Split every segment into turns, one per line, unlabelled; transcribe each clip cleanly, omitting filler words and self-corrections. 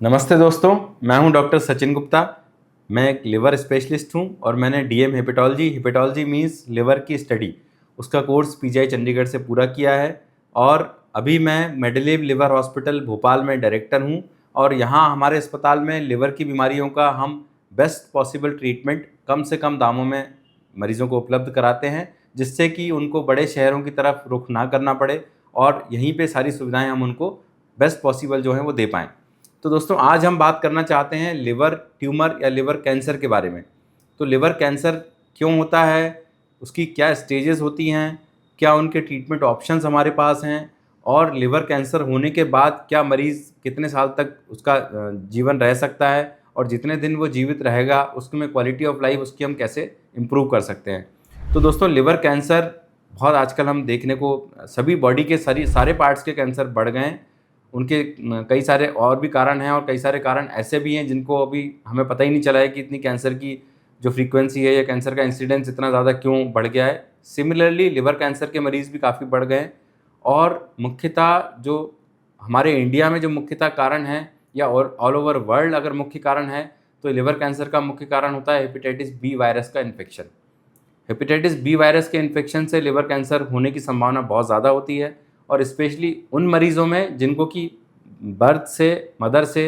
नमस्ते दोस्तों, मैं हूं डॉक्टर सचिन गुप्ता। मैं एक लिवर स्पेशलिस्ट हूं और मैंने DM hepatology hepatology means liver की स्टडी उसका कोर्स पीजीआई चंडीगढ़ से पूरा किया है। और अभी मैं मेडलिव लिवर हॉस्पिटल भोपाल में डायरेक्टर हूं। और यहाँ हमारे अस्पताल में लिवर की बीमारियों का हम बेस्ट पॉसिबल ट्रीटमेंट कम से कम दामों में मरीज़ों को उपलब्ध कराते हैं, जिससे कि उनको बड़े शहरों की तरफ रुख ना करना पड़े और यहीं पे सारी सुविधाएं हम उनको बेस्ट पॉसिबल जो हैं वो दे पाएँ। तो दोस्तों, आज हम बात करना चाहते हैं लिवर ट्यूमर या लिवर कैंसर के बारे में। तो लिवर कैंसर क्यों होता है, उसकी क्या स्टेजेस होती हैं, क्या उनके ट्रीटमेंट ऑप्शंस हमारे पास हैं, और लिवर कैंसर होने के बाद क्या मरीज़ कितने साल तक उसका जीवन रह सकता है, और जितने दिन वो जीवित रहेगा उसमें क्वालिटी ऑफ लाइफ उसकी हम कैसे इम्प्रूव कर सकते हैं। तो दोस्तों, लिवर कैंसर बहुत आजकल हम देखने को सभी बॉडी के सारे पार्ट्स के कैंसर बढ़ गए हैं। उनके कई सारे और भी कारण हैं और कई सारे कारण ऐसे भी हैं जिनको अभी हमें पता ही नहीं चला है कि इतनी कैंसर की जो फ्रीक्वेंसी है या कैंसर का इंसिडेंस इतना ज़्यादा क्यों बढ़ गया है। सिमिलरली लिवर कैंसर के मरीज़ भी काफ़ी बढ़ गए हैं। और मुख्यतः जो हमारे इंडिया में जो मुख्यतः कारण है या ऑल ओवर वर्ल्ड अगर मुख्य कारण है, तो लिवर कैंसर का मुख्य कारण होता है हेपेटाइटिस बी वायरस का इन्फेक्शन। हेपेटाइटिस बी वायरस के इन्फेक्शन से लिवर कैंसर होने की संभावना बहुत ज़्यादा होती है। और स्पेशली उन मरीज़ों में जिनको कि बर्थ से मदर से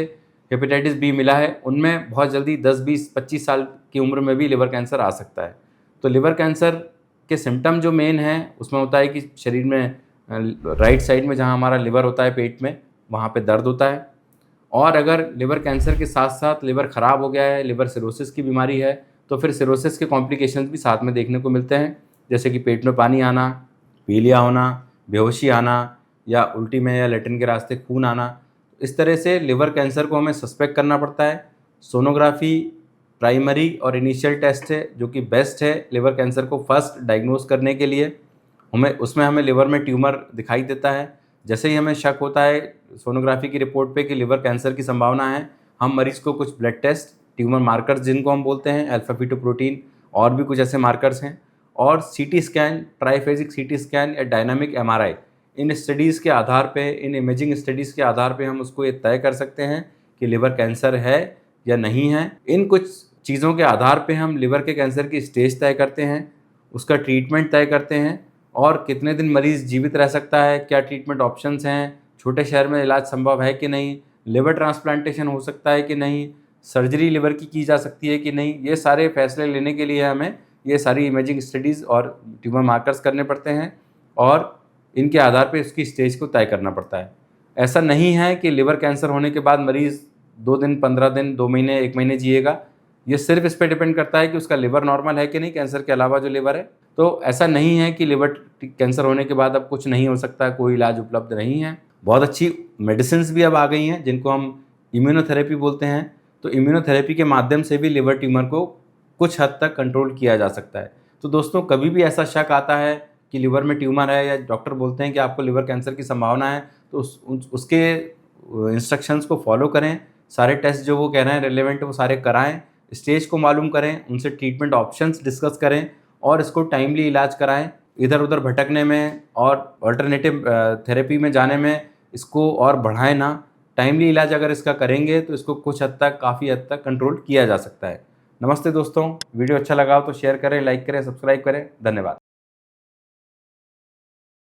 हेपेटाइटिस बी मिला है, उनमें बहुत जल्दी 10, 20, 25 साल की उम्र में भी लिवर कैंसर आ सकता है। तो लिवर कैंसर के सिम्टम जो मेन हैं उसमें होता है कि शरीर में राइट साइड में जहाँ हमारा लिवर होता है पेट में, वहाँ पे दर्द होता है। और अगर लिवर कैंसर के साथ साथ लिवर ख़राब हो गया है, लिवर सिरोसिस की बीमारी है, तो फिर सिरोसिस के कॉम्प्लिकेशंस भी साथ में देखने को मिलते हैं, जैसे कि पेट में पानी आना, पीलिया होना, बेहोशी आना, या उल्टी में या लैट्रिन के रास्ते खून आना। इस तरह से लिवर कैंसर को हमें सस्पेक्ट करना पड़ता है। सोनोग्राफी प्राइमरी और इनिशियल टेस्ट है जो कि बेस्ट है लिवर कैंसर को फर्स्ट डायग्नोज करने के लिए। हमें लिवर में ट्यूमर दिखाई देता है, जैसे ही हमें शक होता है सोनोग्राफी की रिपोर्ट पे कि लिवर कैंसर की संभावना है, हम मरीज़ को कुछ ब्लड टेस्ट, ट्यूमर मार्कर्स जिनको हम बोलते हैं, अल्फा फीटोप्रोटीन और भी कुछ ऐसे मार्कर्स हैं, और CT scan, triphasic CT scan या डायनामिक एमआरआई, इन स्टडीज़ के आधार पे, इन इमेजिंग स्टडीज़ के आधार पे हम उसको ये तय कर सकते हैं कि लिवर कैंसर है या नहीं है। इन कुछ चीज़ों के आधार पे हम लिवर के कैंसर की स्टेज तय करते हैं, उसका ट्रीटमेंट तय करते हैं, और कितने दिन मरीज़ जीवित रह सकता है, क्या ट्रीटमेंट ऑप्शंस हैं, छोटे शहर में इलाज संभव है कि नहीं, लिवर ट्रांसप्लांटेशन हो सकता है कि नहीं, सर्जरी लिवर की जा सकती है कि नहीं। ये सारे फैसले लेने के लिए हमें ये सारी इमेजिंग स्टडीज़ और ट्यूमर मार्कर्स करने पड़ते हैं, और इनके आधार पे उसकी स्टेज को तय करना पड़ता है। ऐसा नहीं है कि लिवर कैंसर होने के बाद मरीज़ 2 दिन, 15 दिन, 2 महीने, 1 महीने जिएगा। ये सिर्फ इस पे डिपेंड करता है कि उसका लिवर नॉर्मल है कि नहीं, कैंसर के अलावा जो लिवर है। तो ऐसा नहीं है कि लिवर कैंसर होने के बाद अब कुछ नहीं हो सकता, कोई इलाज उपलब्ध नहीं है। बहुत अच्छी मेडिसिन्स भी अब आ गई हैं जिनको हम इम्यूनोथेरेपी बोलते हैं। तो इम्यूनोथेरेपी के माध्यम से भी लिवर ट्यूमर को कुछ हद तक कंट्रोल किया जा सकता है। तो दोस्तों, कभी भी ऐसा शक आता है कि लिवर में ट्यूमर है या डॉक्टर बोलते हैं कि आपको लिवर कैंसर की संभावना है, तो उसके इंस्ट्रक्शंस को फॉलो करें। सारे टेस्ट जो वो कह रहे हैं रिलेवेंट वो सारे कराएं, स्टेज को मालूम करें, उनसे ट्रीटमेंट ऑप्शंस डिस्कस करें, और इसको टाइमली इलाज कराएं। इधर उधर भटकने में और अल्टरनेटिव थेरेपी में जाने में इसको और बढ़ाएं ना। टाइमली इलाज अगर इसका करेंगे तो इसको कुछ हद तक, काफ़ी हद तक कंट्रोल किया जा सकता है। नमस्ते दोस्तों, वीडियो अच्छा लगा हो तो शेयर करें, लाइक करें, सब्सक्राइब करें। धन्यवाद।